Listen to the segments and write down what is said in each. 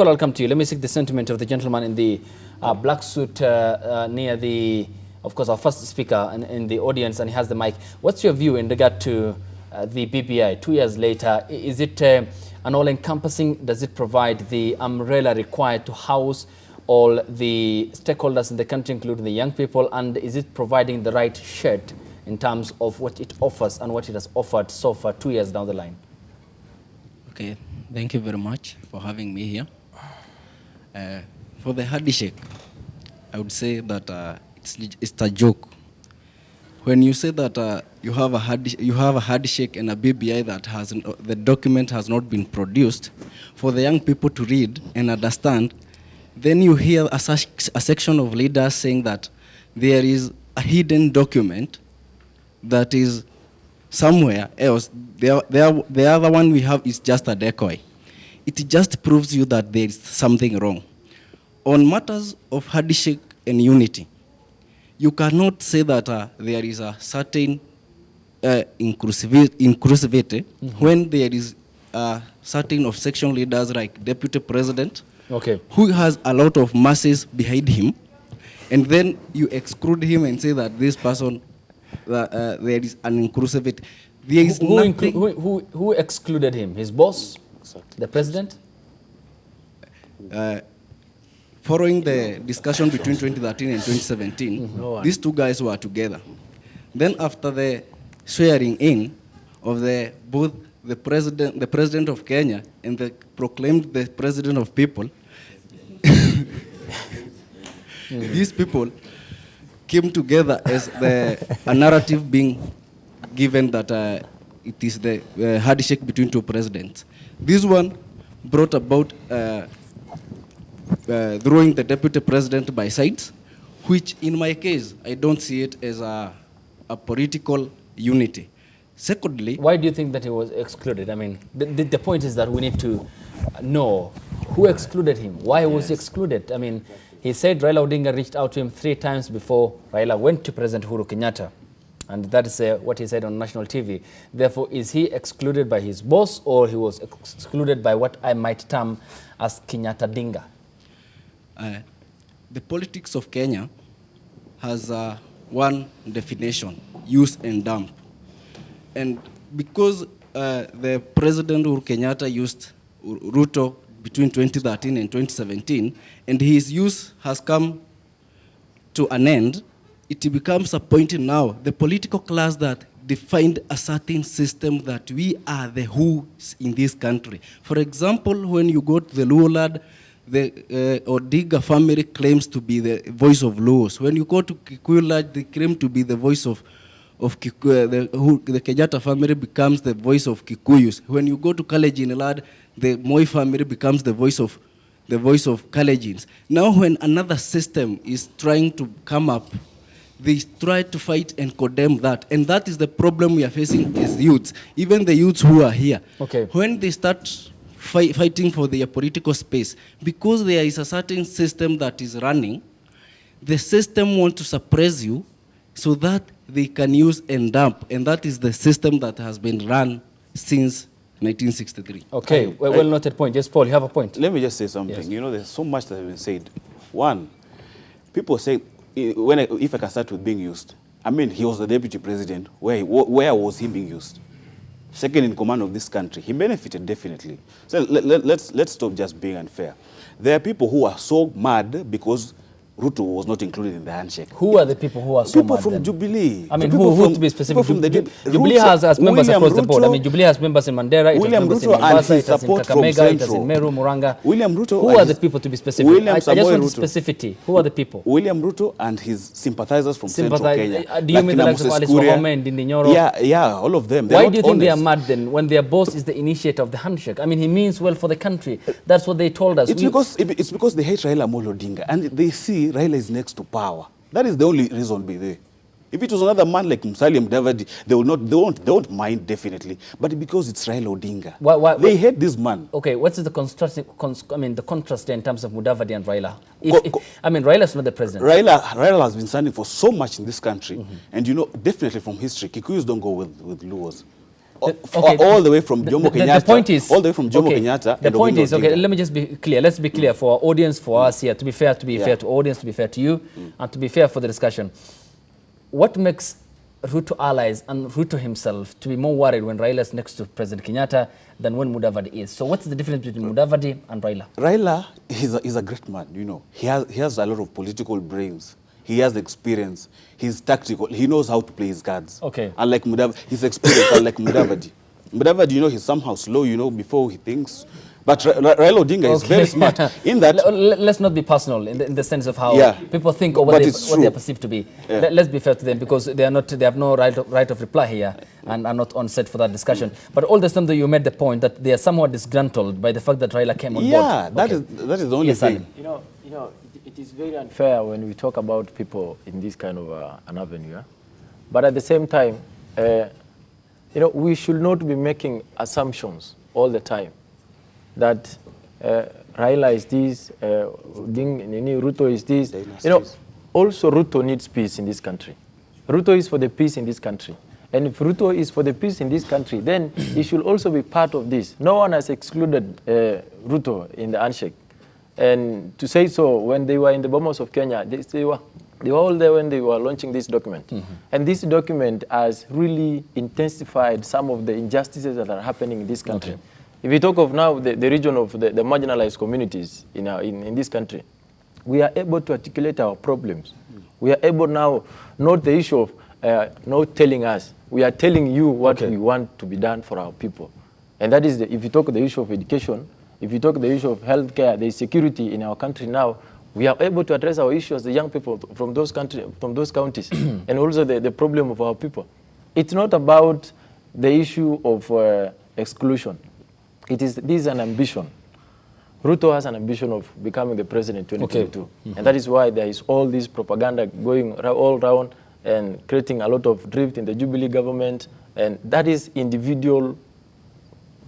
Paul, I'll come to you. Let me seek the sentiment of the gentleman in the black suit near the, of course, our first speaker in the audience, and he has the mic. What's your view in regard to the BBI 2 years later? Is it an all-encompassing? Does it provide the umbrella required to house all the stakeholders in the country, including the young people? And is it providing the right shade in terms of what it offers and what it has offered so far 2 years down the line? Okay, thank you very much for having me here. For the handshake, I would say that it's a joke. When you say that you have a handshake and a BBI that the document has not been produced for the young people to read and understand, then you hear a section of leaders saying that there is a hidden document that is somewhere else. The other one we have is just a decoy. It just proves you that there is something wrong. On matters of handshake and unity, you cannot say that there is a certain inclusivity when there is a certain of section leaders like Deputy President, who has a lot of masses behind him, and then you exclude him and say that this person, there is an inclusivity. There is who excluded him? His boss? Exactly. The president? Following the discussion between 2013 and 2017, these two guys were together. Then after the swearing in of both the president of Kenya and the proclaimed the president of people, these people came together as a narrative being given that it is the handshake between two presidents. This one brought about throwing the deputy president by sides, which in my case, I don't see it as a political unity. Secondly, why do you think that he was excluded? I mean, the point is that we need to know who excluded him. Why was he excluded? I mean, he said Raila Odinga reached out to him 3 times before Raila went to President Uhuru Kenyatta. And that is what he said on national TV. Therefore, is he excluded by his boss, or he was excluded by what I might term as Kenyatta Dinga? The politics of Kenya has one definition: use and dump. And because the President Uhuru Kenyatta used Ruto between 2013 and 2017, and his use has come to an end, it becomes a point now, the political class that defined a certain system that we are the who's in this country. For example, when you go to the Luo land, the Odinga family claims to be the voice of Luos. When you go to Kikuyu land, they claim to be the voice of Kikuyu. The Kenyatta family becomes the voice of Kikuyus. When you go to Kalenjin land, the Moi family becomes the voice of Kalenjins. Now when another system is trying to come up, they try to fight and condemn that. And that is the problem we are facing as youths, even the youths who are here. When they start fighting for their political space, because there is a certain system that is running, the system wants to suppress you so that they can use and dump. And that is the system that has been run since 1963. Okay, well noted point. Yes, Paul, you have a point. Let me just say something. Yes. You know, there's so much that has been said. One, people say, if I can start with being used, I mean, he was the deputy president. Where was he being used? Second in command of this country. He benefited, definitely. So let's stop just being unfair. There are people who are so mad because Ruto was not included in the handshake. Who are the people who are so people mad from then? Jubilee. I mean, who to be specific? Jubilee has members across the board. I mean, Jubilee has members in Mandera, it has members in Mombasa, it has in Kakamega, it has in Meru, Muranga. Who are the people to be specific? I just want specificity. Who are the people? William Ruto and his sympathizers from Central Kenya. Do you mean the likes of Alice Wahome and Ndindi Nyoro? Yeah, all of them. Why do you think they are mad then, when their boss is the initiator of the handshake? I mean, he means well for the country. That's what they told us. It's because they hate Raila Amolo Odinga, and they see Raila is next to power. That is the only reason be there. If it was another man like Musalia Mudavadi, they won't mind, definitely. But because it's Raila Odinga, they hate this man. Okay, what's the contrast in terms of Mudavadi and Raila? Raila is not the president. Raila has been standing for so much in this country, and you know, definitely from history, Kikuyus don't go with Luos. all the way from Jomo Kenyatta. The point is, all the way from Jomo Kenyatta. The point is, okay, let me just be clear. Let's be clear for our audience, for us here, to be fair to audience, to be fair to you, and to be fair for the discussion. What makes Ruto allies and Ruto himself to be more worried when Raila is next to President Kenyatta than when Mudavadi is? So what's the difference between Mudavadi and Raila? Raila is a great man, you know. He has a lot of political brains. He has experience. He's tactical. He knows how to play his cards. Okay. Unlike Mudavadi, he's experienced. Unlike Mudavadi. Mudavadi, you know, he's somehow slow, you know, before he thinks. But Raila Odinga is very smart in that. Let's not be personal in the sense of how people think or what they are perceived to be. Let's be fair to them, because they have no right of reply here and are not on set for that discussion. But all the time that you made the point that they are somewhat disgruntled by the fact that Raila came on board. Yeah, that is the only thing. You know, it is very unfair when we talk about people in this kind of an avenue. Yeah? But at the same time, you know, we should not be making assumptions all the time that Raila is this, Ruto is this. You know, also Ruto needs peace in this country. Ruto is for the peace in this country. And if Ruto is for the peace in this country, then he should also be part of this. No one has excluded Ruto in the handshake. And to say so, when they were in the bombers of Kenya, they were all there when they were launching this document. And this document has really intensified some of the injustices that are happening in this country. Okay. If we talk of now the region of the marginalized communities in this country, we are able to articulate our problems. We are able now, not the issue of not telling us, we are telling you what we want to be done for our people. And that is, if you talk the issue of education, if you talk the issue of healthcare, the security in our country now, we are able to address our issues, the young people from those counties, and also the problem of our people. It's not about the issue of exclusion. This is an ambition. Ruto has an ambition of becoming the president in 2022. And that is why there is all this propaganda going all around and creating a lot of drift in the Jubilee government. And that is individual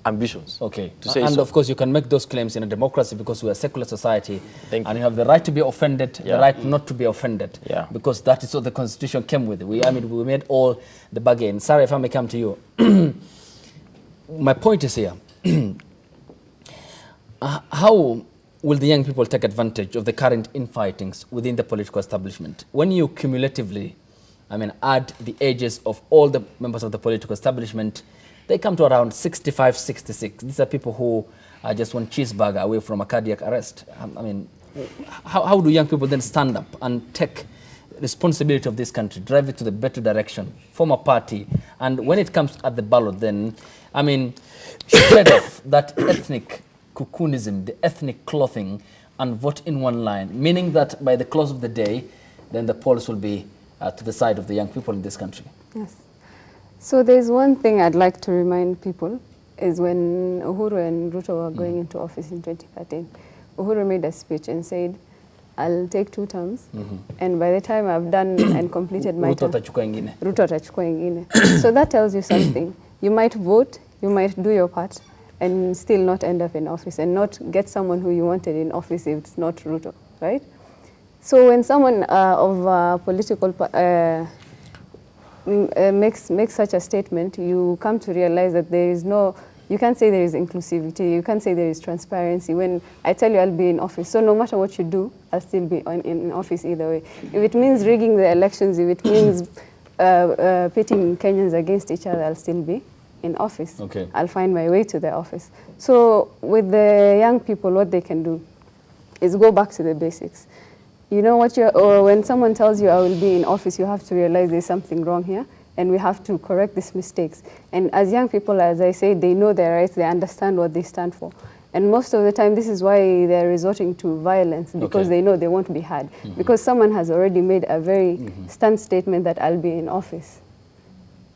ambitions. Okay. Of course, you can make those claims in a democracy because we are a secular society. And you have the right to be offended, the right not to be offended. Because that is what the Constitution came with. We made all the bargain. Sarah, if I may come to you. My point is here. How will the young people take advantage of the current infightings within the political establishment? When you cumulatively, add the ages of all the members of the political establishment, they come to around 65, 66. These are people who just one cheeseburger away from a cardiac arrest. How do young people then stand up and take responsibility of this country, drive it to the better direction, form a party, and when it comes at the ballot, then, shed off that ethnic cocoonism, the ethnic clothing, and vote in one line, meaning that by the close of the day, then the polls will be to the side of the young people in this country. Yes. So there's one thing I'd like to remind people, is when Uhuru and Ruto were going into office in 2013, Uhuru made a speech and said, I'll take 2 terms, and by the time I've done and completed my term, Ruto atachukua ingine. So that tells you something. You might vote, you might do your part, and still not end up in office, and not get someone who you wanted in office if it's not Ruto, right? So when someone of political makes such a statement, you come to realize that there is no, you can't say there is inclusivity, you can't say there is transparency when I tell you I'll be in office. So no matter what you do, I'll still be in office either way. If it means rigging the elections, if it means pitting Kenyans against each other, I'll still be in office. Okay. I'll find my way to the office. So with the young people, what they can do is go back to the basics. You know what or when someone tells you I will be in office, you have to realize there's something wrong here, and we have to correct these mistakes. And as young people, as I say, they know their rights, they understand what they stand for. And most of the time, this is why they're resorting to violence, because they know they won't be heard. Because someone has already made a very stern statement that I'll be in office.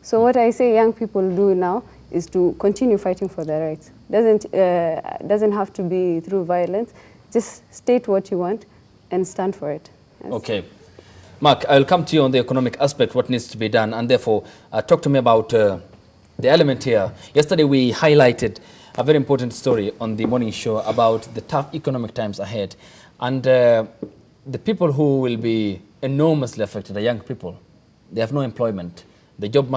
So what I say young people do now is to continue fighting for their rights. Doesn't have to be through violence. Just state what you want and stand for it. Yes. Okay. Mark, I'll come to you on the economic aspect, what needs to be done, and therefore talk to me about the element here. Yesterday we highlighted a very important story on the morning show about the tough economic times ahead, and the people who will be enormously affected are young people. They have no employment. The job market